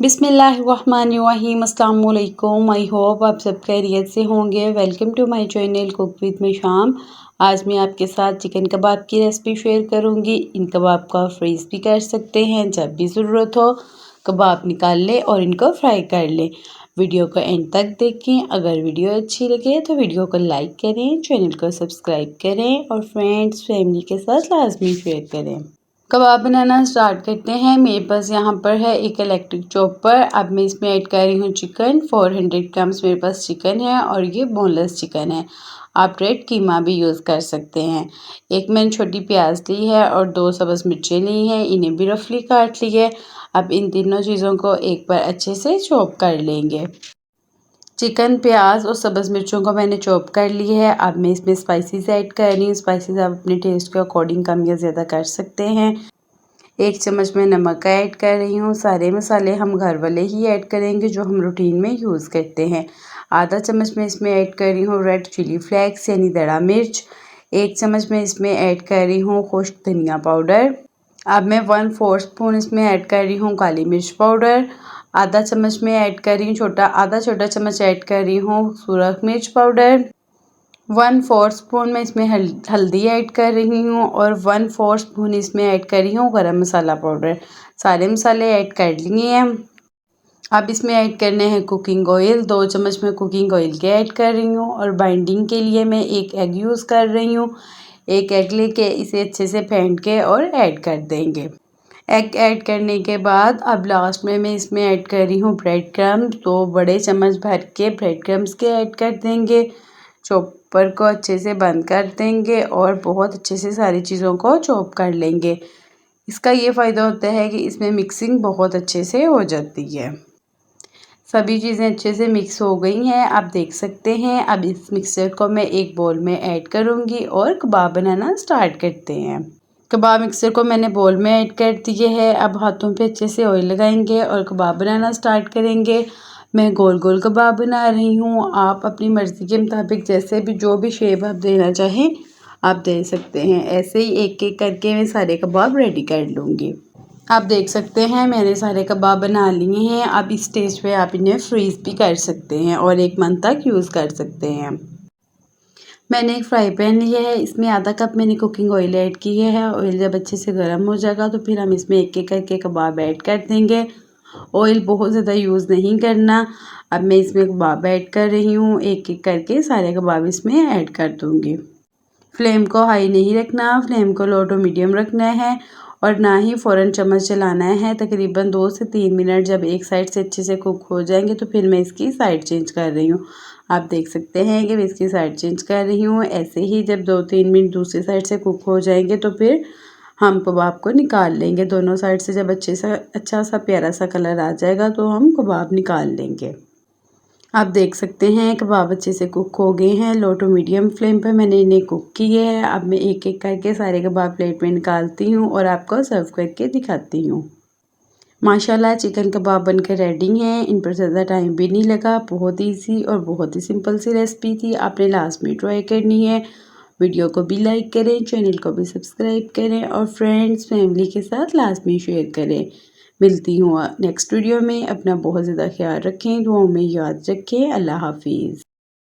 बिस्मिल्लाहिर्रहमानिर्रहीम, अस्सलाम वालेकुम। आई होप आप सब खैरियत से होंगे। Welcome to my channel cook with में शाम। आज मैं आपके साथ चिकन कबाब की रेसिपी शेयर करूंगी। इन कबाब को आप फ्रीज़ भी कर सकते हैं, जब भी ज़रूरत हो कबाब निकाल लें और इनको फ्राई कर लें। वीडियो को एंड तक देखें। अगर वीडियो अच्छी लगे तो वीडियो को लाइक करें, चैनल को सब्सक्राइब करें और फ्रेंड्स फैमिली के साथ लाजमी शेयर करें। कबाब बनाना स्टार्ट करते हैं। मेरे पास यहाँ पर है एक इलेक्ट्रिक चॉपर। अब मैं इसमें ऐड कर रही हूँ चिकन। 400 ग्राम्स मेरे पास चिकन है और ये बोनलेस चिकन है। आप रेड कीमा भी यूज़ कर सकते हैं। एक मैंने छोटी प्याज ली है और 2 सब्ज़ मिर्चें ली हैं, इन्हें भी रफली काट ली है। अब इन तीनों चीज़ों को एक बार अच्छे से चॉप कर लेंगे। चिकन, प्याज और सब्ज़ मिर्चों को मैंने चॉप कर ली है। अब मैं इसमें स्पाइसेस ऐड कर रही हूँ। स्पाइसेस आप अपने टेस्ट के अकॉर्डिंग कम या ज़्यादा कर सकते हैं। 1 चम्मच में नमक ऐड कर रही हूँ। सारे मसाले हम घर वाले ही ऐड करेंगे जो हम रूटीन में यूज़ करते हैं। आधा चम्मच में इसमें ऐड कर रही हूँ रेड चिली फ्लेक्स यानी दड़ा मिर्च। 1 चम्मच में इसमें ऐड कर रही हूँ खुश्क धनिया पाउडर। अब मैं 1/4 स्पून इसमें ऐड कर रही हूँ काली मिर्च पाउडर। आधा चम्मच में ऐड कर रही हूँ आधा छोटा चम्मच ऐड कर रही हूँ सुरख मिर्च पाउडर। 1/4 स्पून में इसमें हल्दी ऐड कर रही हूँ और 1/4 स्पून इसमें ऐड कर रही हूँ गरम मसाला पाउडर। सारे मसाले ऐड कर लिए हैं। अब इसमें ऐड करने हैं कुकिंग ऑयल। 2 चम्मच में कुकिंग ऑयल के ऐड कर रही हूँ और बाइंडिंग के लिए मैं एक एग यूज़ कर रही हूँ। एक एग लेके इसे अच्छे से फेंट के और ऐड कर देंगे। एग ऐड करने के बाद अब लास्ट में मैं इसमें ऐड कर रही हूँ ब्रेड क्रम्स। 2 बड़े चम्मच भर के ब्रेड क्रम्स के ऐड कर देंगे। चॉपर को अच्छे से बंद कर देंगे और बहुत अच्छे से सारी चीज़ों को चॉप कर लेंगे। इसका ये फ़ायदा होता है कि इसमें मिक्सिंग बहुत अच्छे से हो जाती है। सभी चीज़ें अच्छे से मिक्स हो गई हैं, आप देख सकते हैं। अब इस मिक्सचर को मैं एक बाउल में ऐड करूँगी और कबाब बनाना स्टार्ट करते हैं। कबाब मिक्सर को मैंने बोल में ऐड कर दिए है। अब हाथों पे अच्छे से ऑयल लगाएंगे और कबाब बनाना स्टार्ट करेंगे। मैं गोल गोल कबाब बना रही हूँ। आप अपनी मर्ज़ी के मुताबिक जैसे भी जो भी शेप आप देना चाहें आप दे सकते हैं। ऐसे ही एक एक करके मैं सारे कबाब रेडी कर लूँगी। आप देख सकते हैं मैंने सारे कबाब बना लिए हैं। अब इस स्टेज पे आप इन्हें फ्रीज़ भी कर सकते हैं और 1 मंथ तक यूज़ कर सकते हैं। मैंने एक फ्राई पैन लिया है, इसमें आधा कप मैंने कुकिंग ऑयल ऐड किया है। ऑयल जब अच्छे से गर्म हो जाएगा तो फिर हम इसमें एक एक करके कबाब ऐड कर देंगे। ऑयल बहुत ज़्यादा यूज़ नहीं करना। अब मैं इसमें कबाब ऐड कर रही हूँ, एक एक करके सारे कबाब इसमें ऐड कर दूँगी। फ्लेम को हाई नहीं रखना, फ्लेम को लो टू मीडियम रखना है और ना ही फ़ौरन चम्मच चलाना है। तकरीबन 2 से 3 मिनट जब एक साइड से अच्छे से कुक हो जाएंगे तो फिर मैं इसकी साइड चेंज कर रही हूँ। आप देख सकते हैं कि मैं इसकी साइड चेंज कर रही हूँ। ऐसे ही जब 2-3 मिनट दूसरी साइड से कुक हो जाएंगे तो फिर हम कबाब को निकाल लेंगे। दोनों साइड से जब अच्छा सा प्यारा सा कलर आ जाएगा तो हम कबाब निकाल लेंगे। आप देख सकते हैं कबाब अच्छे से कुक हो गए हैं। लो टू मीडियम फ्लेम पे मैंने इन्हें कुक किए हैं। अब मैं एक एक करके सारे कबाब प्लेट में निकालती हूँ और आपको सर्व करके दिखाती हूँ। माशाल्लाह चिकन कबाब बनकर रेडी हैं। इन पर ज़्यादा टाइम भी नहीं लगा। बहुत ईजी और बहुत ही सिंपल सी रेसिपी थी। आपने लास्ट में ट्राई करनी है। वीडियो को भी लाइक करें, चैनल को भी सब्सक्राइब करें और फ्रेंड्स फैमिली के साथ लाजमी शेयर करें। मिलती हूँ नेक्स्ट वीडियो में। अपना बहुत ज़्यादा ख्याल रखें, दुआओं में याद रखें। अल्लाह हाफिज़।